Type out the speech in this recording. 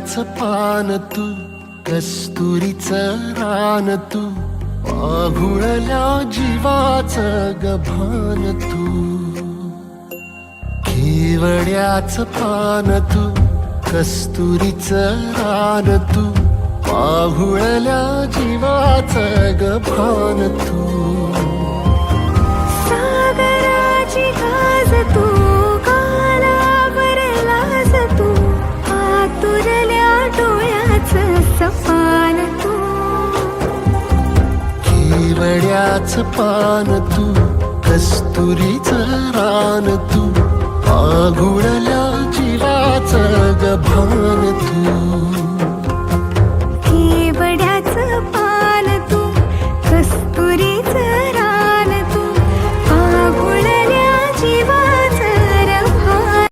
केवड्याचं पान तू, कस्तुरीचं रान तू, आघुळल्या जीवाचं गभान तू. केवड्याचं पान तू, कस्तुरीचं रान तू, आघुळल्या जीवाचं गभान तू. सागराची गाज तू, कालावर लाज तू, आतुरल्या डोळ्याचं सपान तू. केवड्याचं पान तू, कस्तुरीचं रान तू, आघुळल्या